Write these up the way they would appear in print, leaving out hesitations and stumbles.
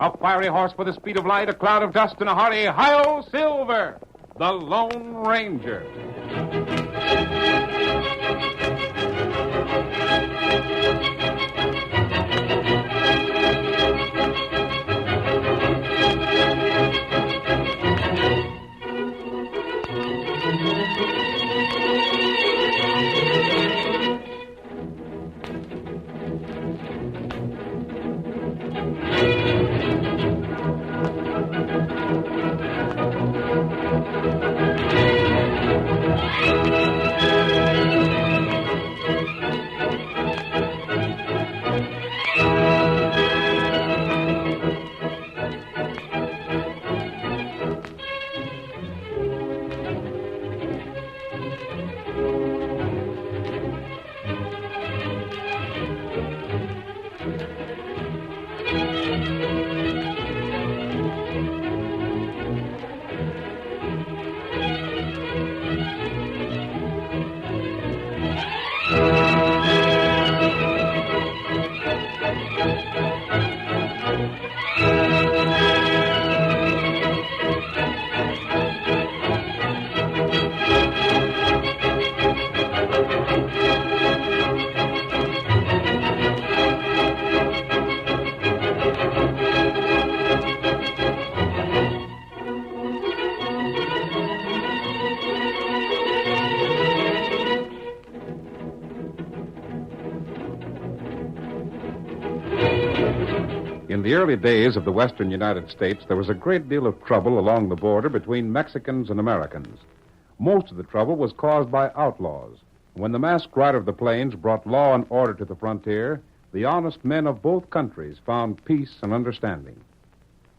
A fiery horse with the speed of light, a cloud of dust, and a hearty Hi-Yo Silver, the Lone Ranger. In the early days of the western United States, there was a great deal of trouble along the border between Mexicans and Americans. Most of the trouble was caused by outlaws. When the masked rider of the plains brought law and order to the frontier, the honest men of both countries found peace and understanding.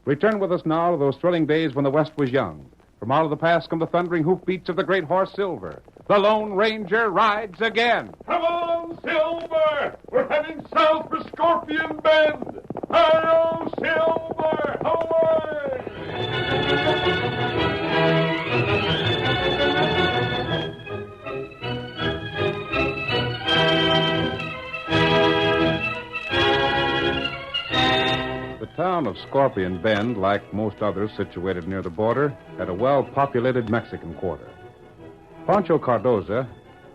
Return with us now to those thrilling days when the West was young. From out of the past come the thundering hoofbeats of the great horse Silver. The Lone Ranger rides again. Come on, Silver! We're heading south for Scorpion Bend. Hi-Yo, Silver! Away! The town of Scorpion Bend, like most others situated near the border, had a well-populated Mexican quarter. Pancho Cardoza,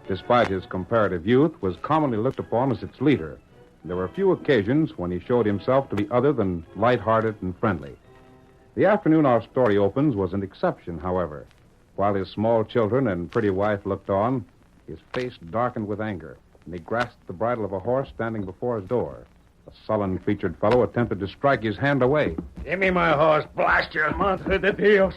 despite his comparative youth, was commonly looked upon as its leader. There were few occasions when he showed himself to be other than light-hearted and friendly. The afternoon our story opens was an exception, however. While his small children and pretty wife looked on, his face darkened with anger, and he grasped the bridle of a horse standing before his door. The sullen-featured fellow attempted to strike his hand away. Give me my horse, blast you. Madre de Dios.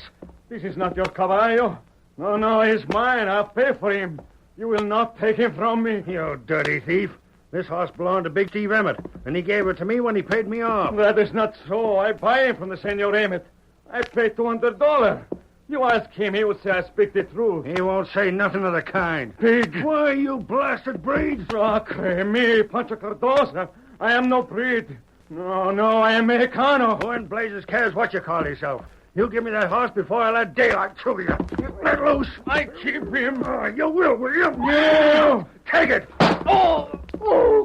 This is not your caballo. No, he's mine. I'll pay for him. You will not take him from me. You dirty thief. This horse belonged to Big Steve Emmett, and he gave it to me when he paid me off. That is not so. I buy him from the Senor Emmett. I pay $200. You ask him, he will say I speak the truth. He won't say nothing of the kind. Pig. Why, you blasted breed? Sacre me, Pancho Cardoza. I am no breed. No, I am Mexicano. Who in blazes cares what you call yourself? You give me that horse before I let daylight through you. Let loose. I keep him. Oh, you will you? Yeah. Take it. Oh,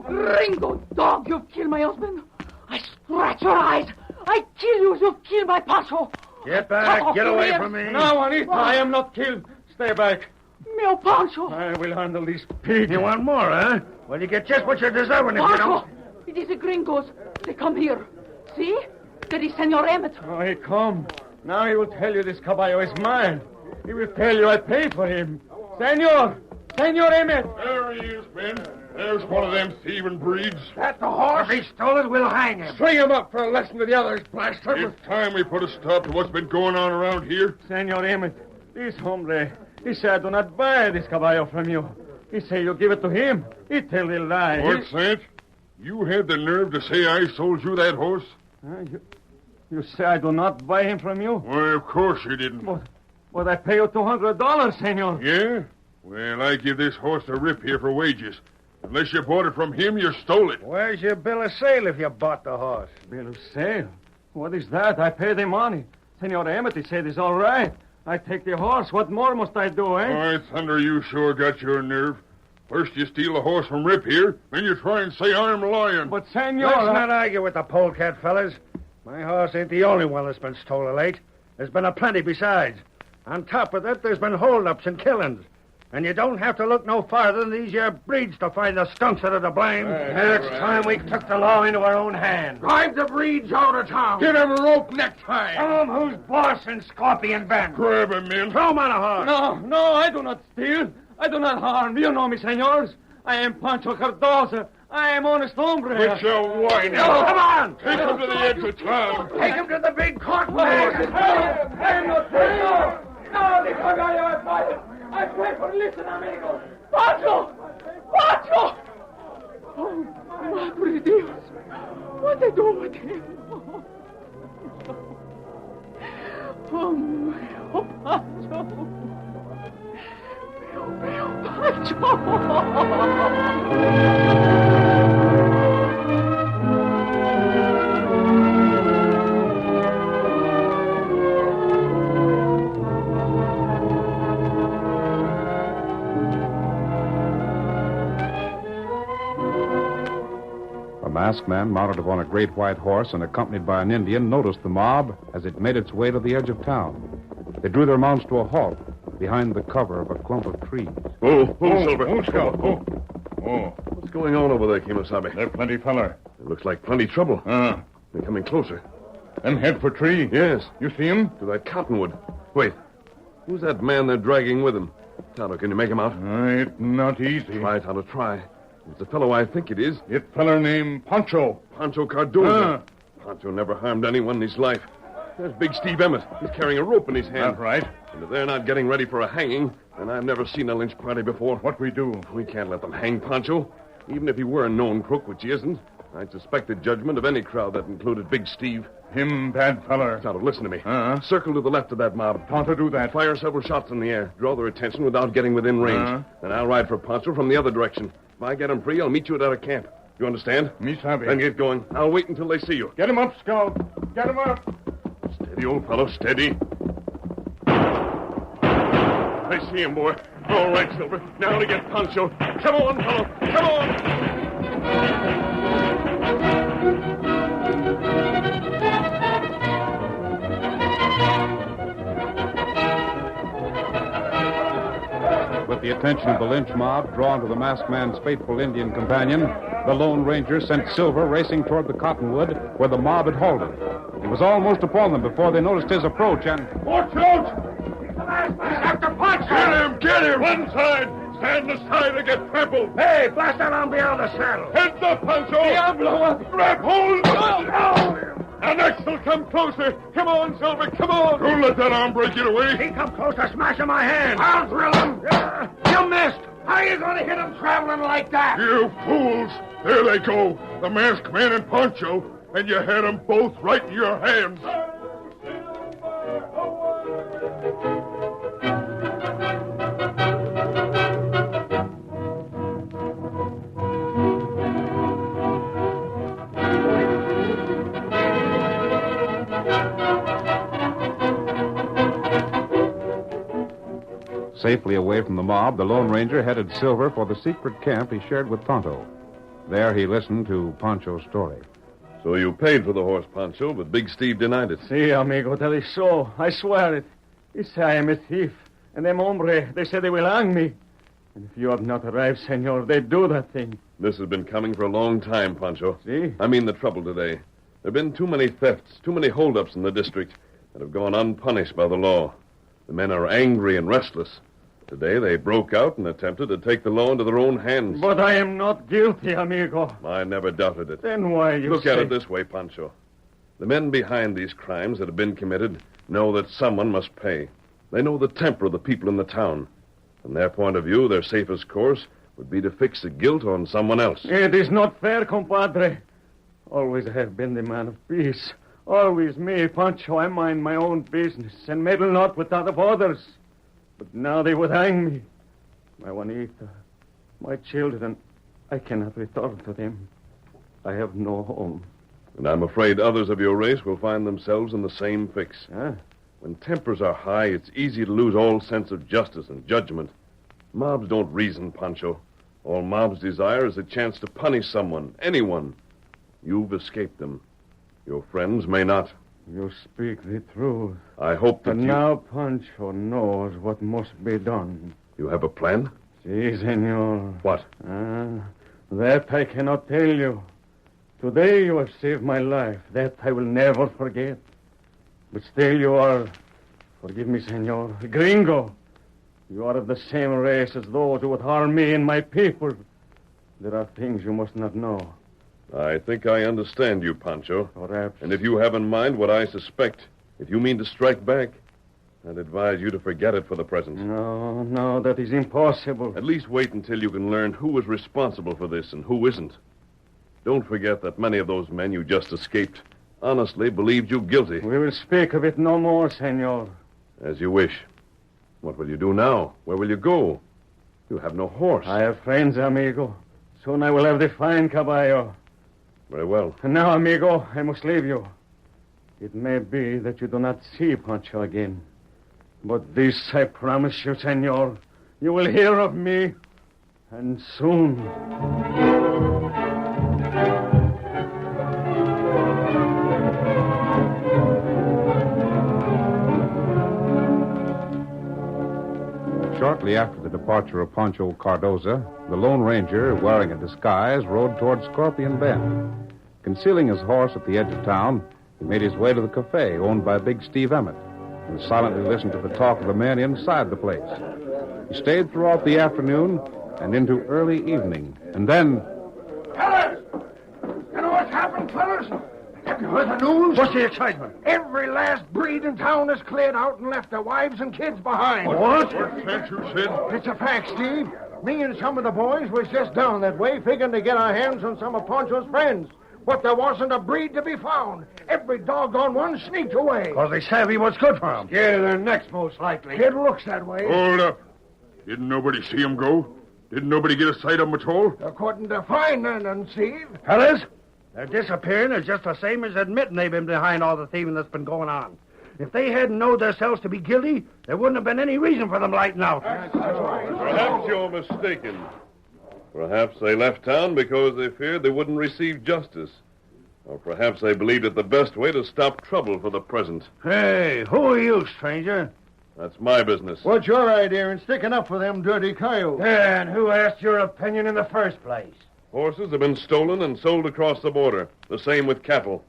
gringo dog, you've killed my husband. I scratch your eyes. I kill you as you've killed my Pancho. Get back. Get away from me. No, Juanita, I am not killed. Stay back. Meu Pancho. I will handle this pig. You want more, huh? Well, you get just what you're deserving if you Pancho, don't. it is the gringos. They come here. See? That is Senor Emmett. Oh, he come. Now he will tell you this caballo is mine. He will tell you I pay for him. Senor Emmett. There he is, Ben. There's one of them thieving breeds. That's the horse. If he stole it, we'll hang him. String him up for a lesson to the others, blast him. It's time we put a stop to what's been going on around here. Senor Emmett, this hombre, he said I do not buy this caballo from you. He say you give it to him. He tell the lie. What's that? You had the nerve to say I sold you that horse? You say I do not buy him from you? Why, of course you didn't. But I pay you $200, senor. Yeah? Well, I give this horse a rip here for wages. Unless you bought it from him, you stole it. Where's your bill of sale if you bought the horse? Bill of sale? What is that? I pay the money. Senor Emmett, he said it's all right. I take the horse. What more must I do, eh? All right, Thunder, you sure got your nerve. First you steal the horse from Rip here, then you try and say I'm lying. But, senor... Let's not argue with the polecat, fellas. My horse ain't the only one that's been stolen late. There's been a plenty besides. On top of that, there's been holdups and killings. And you don't have to look no farther than these here breeds to find the skunks that are to blame. It's time we took the law into our own hands. Drive the breeds out of town. Get him rope necktie. Tell 'em who's boss in Scorpion Bend. Grab him, men. Throw 'em on a horse. No, I do not steal. I do not harm. You know me, senors. I am Pancho Cardoza. I am honest hombre. Quit your whining. No, come on. Take him to the edge of town. Take him to the big courtroom. I am not free. No, the caballo is fired. I pray for listen, amigo. Pancho! Pancho! Oh, madre de Dios. What they do with him? Oh, meu Pancho. Meu Pancho. A masked man mounted upon a great white horse and accompanied by an Indian noticed the mob as it made its way to the edge of town. They drew their mounts to a halt behind the cover of a clump of trees. Oh, Silver. Oh, Scout. Oh. What's going on over there, Kemosabe? There's plenty feller. It looks like plenty trouble. They're coming closer. Then head for tree. Yes, You see him? to that cottonwood. Wait, who's that man they're dragging with him? Tonto, can you make him out? It's not easy. Try, Tonto, try. It's the fellow I think it is. It feller named Pancho. Pancho Cardoza. Pancho never harmed anyone in his life. There's Big Steve Emmett. He's carrying a rope in his hand. That's right. And if they're not getting ready for a hanging, then I've never seen a lynch party before. What we do? We can't let them hang Pancho. Even if he were a known crook, which he isn't, I'd suspect the judgment of any crowd that included Big Steve. Him bad feller. Tonto, listen to me. Circle to the left of that mob. How to do that? Fire several shots in the air. Draw their attention without getting within range. Then I'll ride for Pancho from the other direction. If I get him free, I'll meet you at our camp. You understand? Me sabe. Then get going. I'll wait until they see you. Get him up, Scout. Get him up. Steady, old fellow, steady. I see him, boy. All right, Silver. Now to get Pancho. Come on, fellow. Come on. With the attention of the lynch mob drawn to the masked man's faithful Indian companion, the Lone Ranger sent Silver racing toward the cottonwood where the mob had halted. He was almost upon them before they noticed his approach and... Watch out! After Pancho! Get him! Get him! One side! Stand aside or get trampled! Hey, blast that on beyond the saddle. Heads up, Pancho! Diablo! Grab hold! Oh! Our next will come closer. Come on, Silver, come on! Don't let that arm break it away. He come close to smashing my hand. I'll drill him. You missed. How are you going to hit him traveling like that? You fools! There they go. The masked man and Pancho. And you had them both right in your hands. Safely away from the mob, the Lone Ranger headed Silver for the secret camp he shared with Tonto. There he listened to Pancho's story. So you paid for the horse, Pancho, but Big Steve denied it. Si, amigo, that is so. I swear it. He say I am a thief. And them hombre, they say they will hang me. And if you have not arrived, senor, they do that thing. This has been coming for a long time, Pancho. Si? I mean the trouble today. There have been too many thefts, too many holdups in the district that have gone unpunished by the law. The men are angry and restless. Today they broke out and attempted to take the law into their own hands. But I am not guilty, amigo. I never doubted it. Then why you Look say... at it this way, Pancho. The men behind these crimes that have been committed know that someone must pay. They know the temper of the people in the town. From their point of view, their safest course would be to fix the guilt on someone else. It is not fair, compadre. Always I have been the man of peace. Always me, Pancho. I mind my own business and meddle not with that of others. But now they would hang me. My Juanita, my children, I cannot return to them. I have no home. And I'm afraid others of your race will find themselves in the same fix. Huh? When tempers are high, it's easy to lose all sense of justice and judgment. Mobs don't reason, Pancho. All mobs desire is a chance to punish someone, anyone. You've escaped them. Your friends may not. You speak the truth. I hope that But now Pancho knows what must be done. You have a plan? Si, senor. What? That I cannot tell you. Today you have saved my life. That I will never forget. But still you are, forgive me, senor, a gringo. You are of the same race as those who would harm me and my people. There are things you must not know. I think I understand you, Pancho. Perhaps. And if you have in mind what I suspect, if you mean to strike back, I'd advise you to forget it for the present. No, that is impossible. At least wait until you can learn who is responsible for this and who isn't. Don't forget that many of those men you just escaped honestly believed you guilty. We will speak of it no more, senor. As you wish. What will you do now? Where will you go? You have no horse. I have friends, amigo. Soon I will have the fine caballo. Very well. And now, amigo, I must leave you. It may be that you do not see Pancho again. But this I promise you, senor. You will hear of me. And soon. Shortly after the departure of Pancho Cardoza, the Lone Ranger, wearing a disguise, rode toward Scorpion Bend. Concealing his horse at the edge of town, he made his way to the cafe owned by Big Steve Emmett and silently listened to the talk of the men inside the place. He stayed throughout the afternoon and into early evening, and then... Fellas! You know what's happened, fellas? Have you heard the news? What's the excitement? Every last breed in town has cleared out and left their wives and kids behind. What? What's that you said? It's a fact, Steve. Me and some of the boys was just down that way, figuring to get our hands on some of Pancho's friends. But there wasn't a breed to be found. Every doggone one sneaked away. Because they savvy what's good for them. Yeah, they're next, most likely. Kid looks that way. Hold up. Didn't nobody see him go? Didn't nobody get a sight of him at all? According to fine, then, Steve. Fellas, their disappearing is just the same as admitting they've been behind all the thieving that's been going on. If they hadn't known themselves to be guilty, there wouldn't have been any reason for them lighting out. Perhaps you're mistaken. Perhaps they left town because they feared they wouldn't receive justice. Or perhaps they believed it the best way to stop trouble for the present. Hey, who are you, stranger? That's my business. What's your idea in sticking up for them dirty coyotes? And who asked your opinion in the first place? Horses have been stolen and sold across the border. The same with cattle.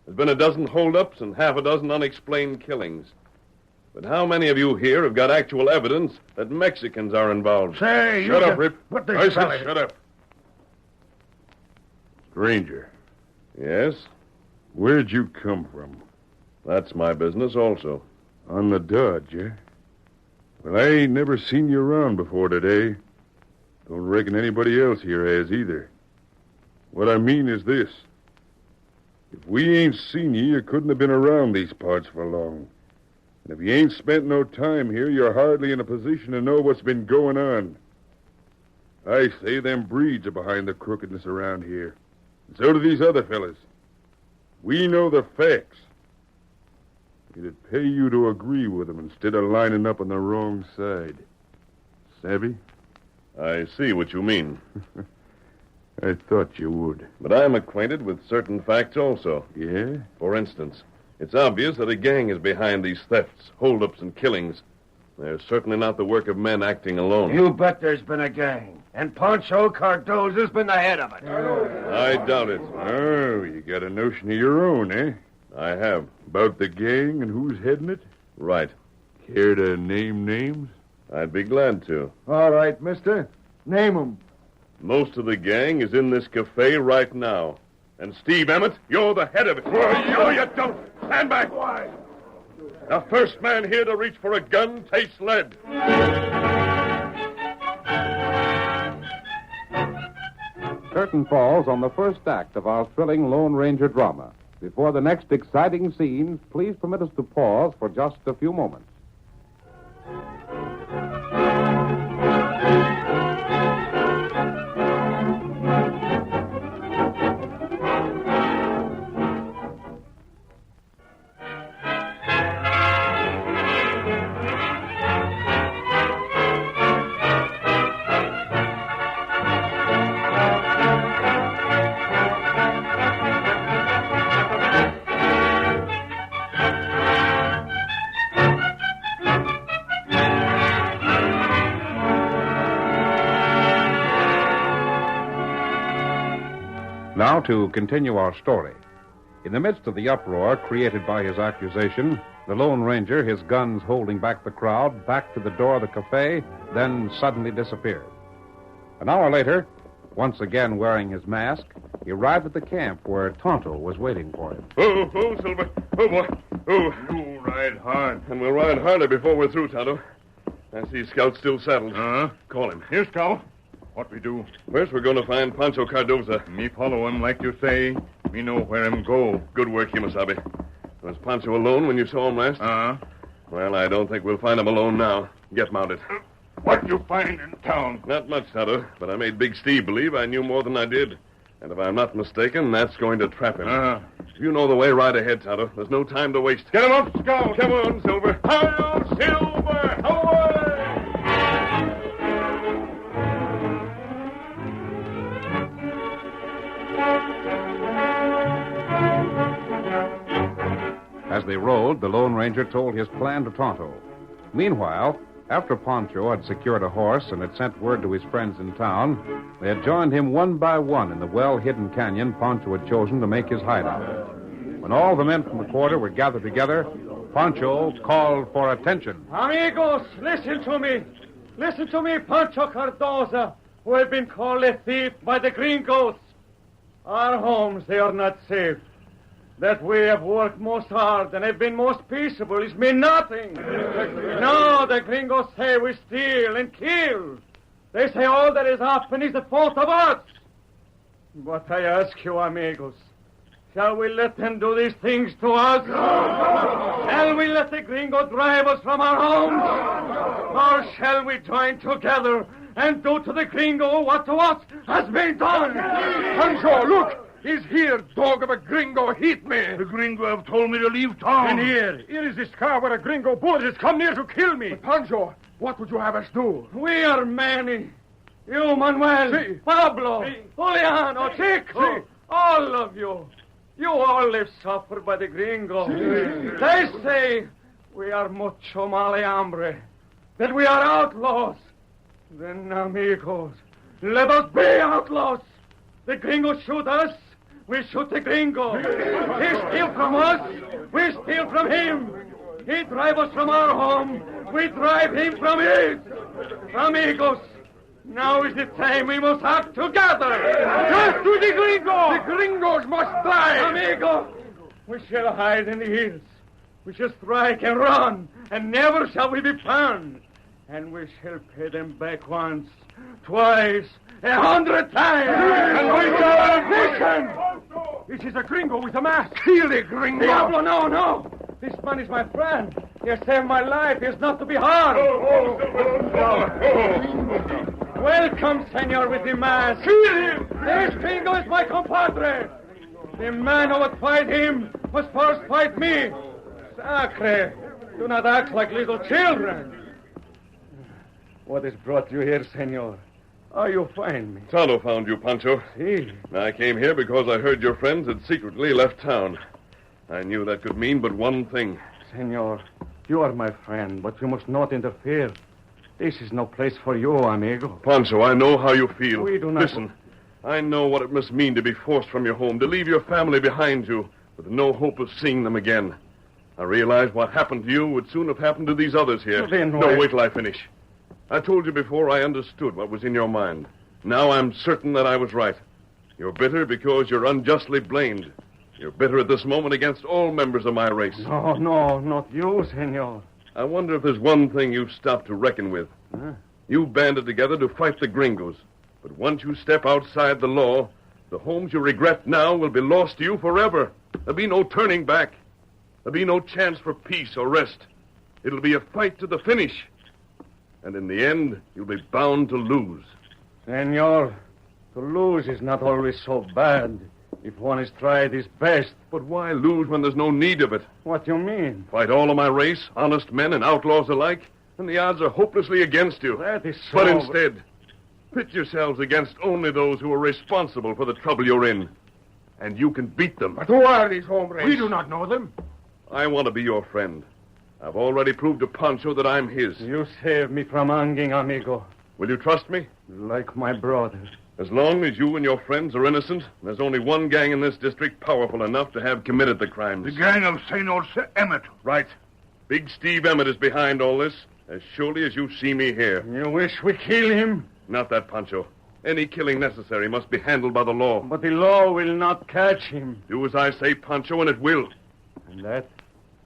There's been a dozen holdups and half a dozen unexplained killings. But how many of you here have got actual evidence that Mexicans are involved? Say, Shut up, Rip. What the I said shut up. Stranger, Yes, where'd you come from? that's my business also. On the dodge, eh? Well, I ain't never seen you around before today. Don't reckon anybody else here has either. What I mean is this. If we ain't seen you couldn't have been around these parts for long. And if you ain't spent no time here, you're hardly in a position to know what's been going on. I say them breeds are behind the crookedness around here. And so do these other fellas. We know the facts. It'd pay you to agree with them instead of lining up on the wrong side. Savvy? I see what you mean. I thought you would. But I'm acquainted with certain facts also. Yeah? For instance, it's obvious that a gang is behind these thefts, holdups, and killings. They're certainly not the work of men acting alone. You bet there's been a gang. And Pancho Cardoza's been the head of it. I doubt it. Oh, you got a notion of your own, eh? I have. About the gang and who's heading it? Right. Care to name names? I'd be glad to. All right, mister. Name them. Most of the gang is in this cafe right now. And Steve Emmett, you're the head of it. No, you don't. Stand back. Why? The first man here to reach for a gun tastes lead. Curtain falls on the first act of our thrilling Lone Ranger drama. Before the next exciting scenes, please permit us to pause for just a few moments. Now to continue our story. In the midst of the uproar created by his accusation, the Lone Ranger, his guns holding back the crowd, backed to the door of the cafe, then suddenly disappeared. An hour later, once again wearing his mask, he arrived at the camp where Tonto was waiting for him. Oh, Silver. Oh, boy. Oh, you ride hard. And we'll ride harder before we're through, Tonto. I see Scout still saddled. Uh-huh. Call him. Here, Scout. What we do? First, we're going to find Pancho Cardoza. Me follow him like you say. Me know where him go. Good work, Kimasabi. Was Pancho alone when you saw him last? Uh-huh. Well, I don't think we'll find him alone now. Get mounted. What you find in town? Not much, Tonto, but I made Big Steve believe I knew more than I did. And if I'm not mistaken, that's going to trap him. Uh-huh. If you know the way, right ahead, Tonto. There's no time to waste. Get him up, Scout. Come on, Silver. Hi-yo, Silver. Away! As they rode, the Lone Ranger told his plan to Tonto. Meanwhile, after Pancho had secured a horse and had sent word to his friends in town, they had joined him one by one in the well-hidden canyon Pancho had chosen to make his hideout. When all the men from the quarter were gathered together, Pancho called for attention. Amigos, listen to me. Listen to me, Pancho Cardoza, who have been called a thief by the gringos. Our homes, they are not safe. That we have worked most hard and have been most peaceable is mean nothing. No, the gringos say we steal and kill. They say all that has happened is the fault of us. But I ask you, amigos, shall we let them do these things to us? Shall we let the gringo drive us from our homes? Or shall we join together and do to the gringo what to us has been done? Pancho, look! He's here, dog of a gringo. Hit me. The gringo have told me to leave town. And here is the scar where a gringo bullet has come near to kill me. But Pancho, what would you have us do? We are many. You, Manuel, Si. Pablo, Si. Juliano, Chico, Si. all of you. You all have suffered by the gringo. They say we are mucho male hambre, that we are outlaws. Then, amigos, let us be outlaws. The gringo shoot us, we shoot the gringo. He steal from us, we steal from him. He drive us from our home, we drive him from his. Amigos, now is the time we must act together. Just to the gringo! The gringos must die! Amigo, we shall hide in the hills. We shall strike and run, and never shall we be found. And we shall pay them back once, twice, 100 times. And we shall listen! This is a gringo with a mask. Kill the gringo! Diablo, no. This man is my friend. He has saved my life. He is not to be harmed. Welcome, senor, with the mask. Kill him! This gringo is my compadre. The man who would fight him must first fight me. Sacre, do not act like little children. What has brought you here, senor? How you find me? Tonto found you, Pancho. See. I came here because I heard your friends had secretly left town. I knew that could mean but one thing. Senor, you are my friend, but you must not interfere. This is no place for you, amigo. Pancho, I know how you feel. We do not... Listen, I know what it must mean to be forced from your home, to leave your family behind you, with no hope of seeing them again. I realize what happened to you would soon have happened to these others here. Then No, why- wait till I finish. I told you before I understood what was in your mind. Now I'm certain that I was right. You're bitter because you're unjustly blamed. You're bitter at this moment against all members of my race. No, not you, senor. I wonder if there's one thing you've stopped to reckon with. Huh? You banded together to fight the gringos. But once you step outside the law, the homes you regret now will be lost to you forever. There'll be no turning back. There'll be no chance for peace or rest. It'll be a fight to the finish. And in the end, you'll be bound to lose. Senor, to lose is not always so bad if one has tried his best. But why lose when there's no need of it? What you mean? Fight all of my race, honest men and outlaws alike, and the odds are hopelessly against you. That is so... But instead, pit yourselves against only those who are responsible for the trouble you're in. And you can beat them. But who are these hombres? We do not know them. I want to be your friend. I've already proved to Pancho that I'm his. You saved me from hanging, amigo. Will you trust me? Like my brother. As long as you and your friends are innocent, there's only one gang in this district powerful enough to have committed the crimes. The gang of St. Emmett. Right. Big Steve Emmett is behind all this, as surely as you see me here. You wish we kill him? Not that, Pancho. Any killing necessary must be handled by the law. But the law will not catch him. Do as I say, Pancho, and it will. And that?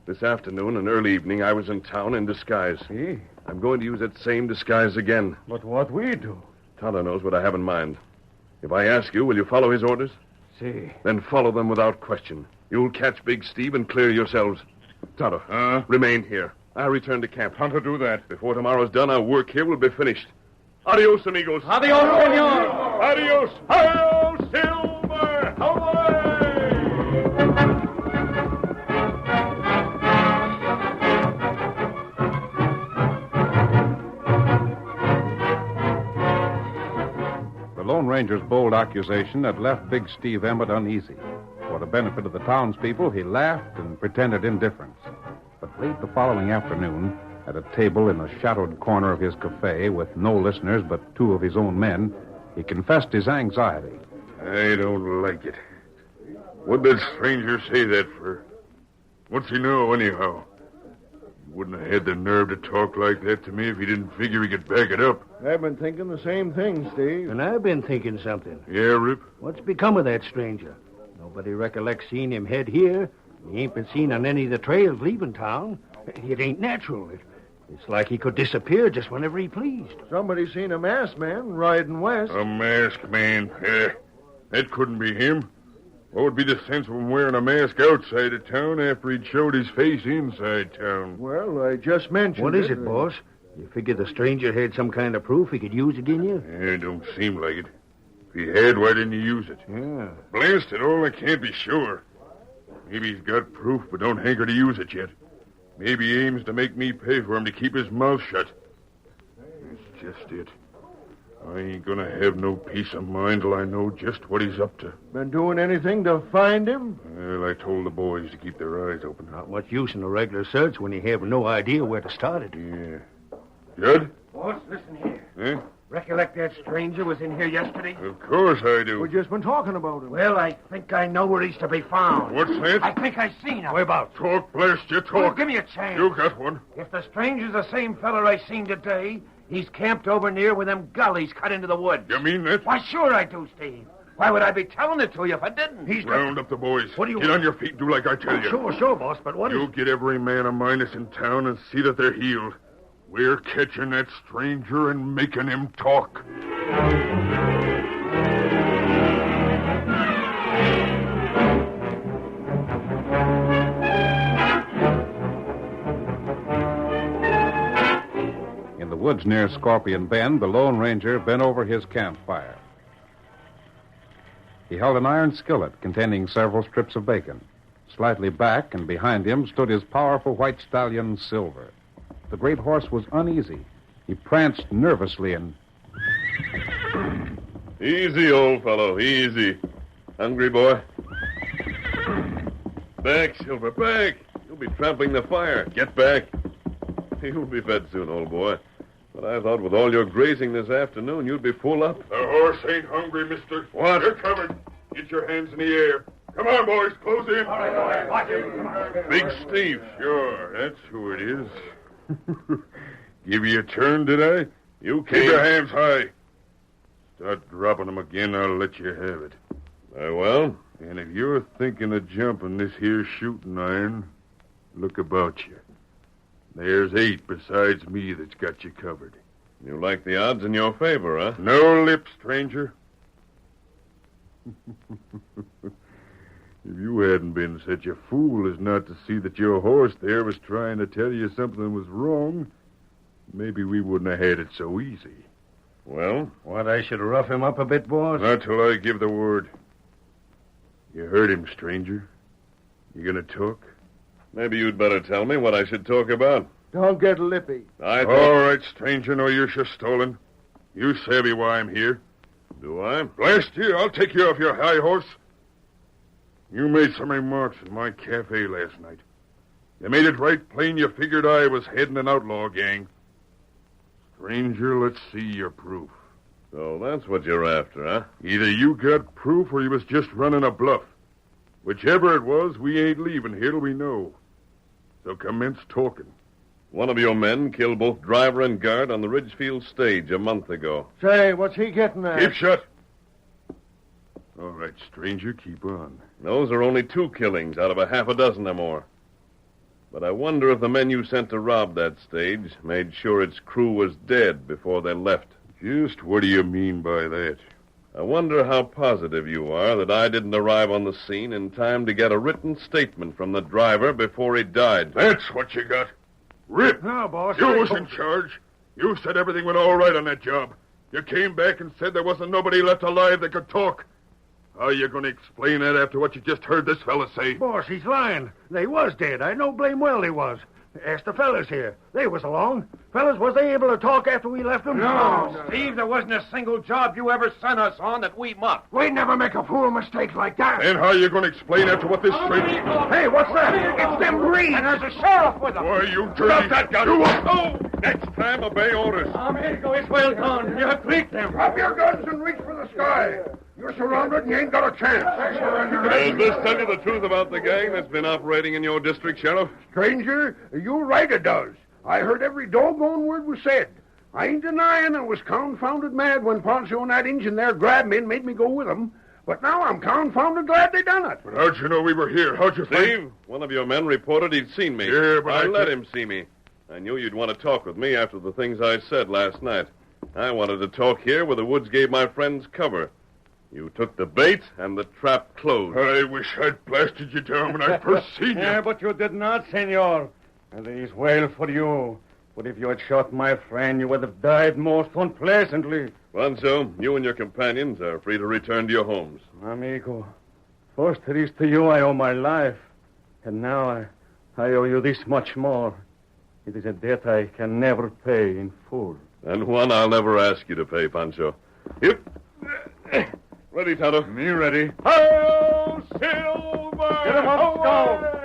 This afternoon and early evening, I was in town in disguise. See? I'm going to use that same disguise again. But what we do? Tonto knows what I have in mind. If I ask you, will you follow his orders? See. Then follow them without question. You'll catch Big Steve and clear yourselves. Tonto, remain here. I'll return to camp. Tonto, do that. Before tomorrow's done, our work here will be finished. Adios, amigos. Adios, senor. Adios. Adios, Silver. Away! The Lone Ranger's bold accusation had left Big Steve Emmett uneasy. For the benefit of the townspeople, he laughed and pretended indifference. But late the following afternoon, at a table in a shadowed corner of his cafe with no listeners but two of his own men, he confessed his anxiety. I don't like it. What'd that stranger say that for? What's he know, anyhow? He wouldn't have had the nerve to talk like that to me if he didn't figure he could back it up. I've been thinking the same thing, Steve. And I've been thinking something. Yeah, Rip? What's become of that stranger? Nobody recollects seeing him head here. He ain't been seen on any of the trails leaving town. It ain't natural. It's like he could disappear just whenever he pleased. Somebody seen a masked man riding west. A masked man. That couldn't be him. What would be the sense of him wearing a mask outside of town after he'd showed his face inside town? Well, I just mentioned What is it, boss? You figure the stranger had some kind of proof he could use against you? It don't seem like it. If he had, why didn't he use it? Yeah. Blast it all, I can't be sure. Maybe he's got proof, but don't hanker to use it yet. Maybe he aims to make me pay for him to keep his mouth shut. That's just it. I ain't gonna have no peace of mind till I know just what he's up to. Been doing anything to find him? Well, I told the boys to keep their eyes open. Not much use in a regular search when you have no idea where to start it. Yeah. Judd? Boss, listen here. Eh? Recollect that stranger was in here yesterday? Of course I do. We've just been talking about him. Well, I think I know where he's to be found. What's that? I think I seen him. Whereabouts? Talk, blast you, Oh, talk. give me a chance. You got one. If the stranger's the same feller I seen today, he's camped over near where them gullies cut into the woods. You mean that? Why, sure I do, Steve. Why would I be telling it to you if I didn't? He's Round up the boys. What do you Get want? on your feet and do like I tell you. Sure, boss, but what is... You get every man of mine that's in town and see that they're healed. We're catching that stranger and making him talk. In the woods near Scorpion Bend, the Lone Ranger bent over his campfire. He held an iron skillet containing several strips of bacon. Slightly back and behind him stood his powerful white stallion, Silver. The great horse was uneasy. He pranced nervously and... Easy, old fellow, easy. Hungry, boy? Back, Silver, back. You'll be trampling the fire. Get back. You'll be fed soon, old boy. But I thought with all your grazing this afternoon, you'd be full up. The horse ain't hungry, mister. What? You're covered. Get your hands in the air. Come on, boys, close in. All right, go ahead. Watch him. Come on. Big Steve. Sure, that's who it is. Give you a turn, did I? You Keep came... your hands high. Start dropping them again, I'll let you have it. Very well. And if you're thinking of jumping this here shooting iron, look about you. There's 8 besides me that's got you covered. You like the odds in your favor, huh? No lip, stranger. If you hadn't been such a fool as not to see that your horse there was trying to tell you something was wrong, maybe we wouldn't have had it so easy. Well? What, I should rough him up a bit, boss? Not till I give the word. You heard him, stranger. You gonna talk? Maybe you'd better tell me what I should talk about. Don't get lippy. I thought... All right, stranger, no use you stolen. You savvy why I'm here. Do I? Blast you, I'll take you off your high horse. You made some remarks in my cafe last night. You made it right plain you figured I was heading an outlaw gang. Stranger, let's see your proof. So that's what you're after, huh? Either you got proof or you was just running a bluff. Whichever it was, we ain't leaving here till we know. So commence talking. One of your men killed both driver and guard on the Ridgefield stage a month ago. Say, what's he getting at? Keep shut. All right, stranger, keep on. Those are only 2 killings out of a half a dozen or more. But I wonder if the men you sent to rob that stage made sure its crew was dead before they left. Just what do you mean by that? I wonder how positive you are that I didn't arrive on the scene in time to get a written statement from the driver before he died. That's what you got. Rip! No, boss. You was in charge. You said everything went all right on that job. You came back and said there wasn't nobody left alive that could talk. How are you going to explain that after what you just heard this fella say? Boss, he's lying. They was dead. I know blame well they was. Ask the fellas here. They was along. Fellas, was they able to talk after we left them? No, Steve, there wasn't a single job you ever sent us on that we mucked. We never make a fool mistake like that. And how are you going to explain after what this stranger... Hey, what's that? It's them breeds. And there's a sheriff with them. Why, you dirty... Drop that gun! You won't... Oh! Next time, obey orders. Amerigo is well gone. You have tricked them. Drop your guns and reach for the sky. You're surrounded and you ain't got a chance. Does this tell you the truth about the gang that's been operating in your district, Sheriff? Stranger, you're right, it does. I heard every doggone word was said. I ain't denying I was confounded mad when Pancho and that Injun there grabbed me and made me go with them. But now I'm confounded glad they done it. But how'd you know we were here? How'd you Steve, one of your men reported he'd seen me. Yeah, but I let him see me. I knew you'd want to talk with me after the things I said last night. I wanted to talk here where the woods gave my friends cover. You took the bait, and the trap closed. I wish I'd blasted you down when I first seen you. Yeah, but you did not, senor. And it is well for you. But if you had shot my friend, you would have died most unpleasantly. Pancho, you and your companions are free to return to your homes. Amigo, first it is to you I owe my life. And now I owe you this much more. It is a debt I can never pay in full. And one I'll never ask you to pay, Pancho. Yep. Ready, Tonto? Me ready. Hail, Silver! Get him up, go!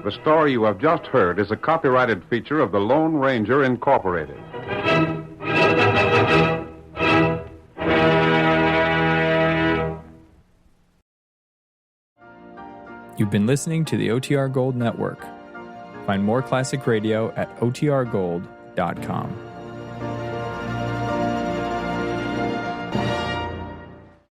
The story you have just heard is a copyrighted feature of the Lone Ranger Incorporated. You've been listening to the OTR Gold Network. Find more classic radio at otrgold.com.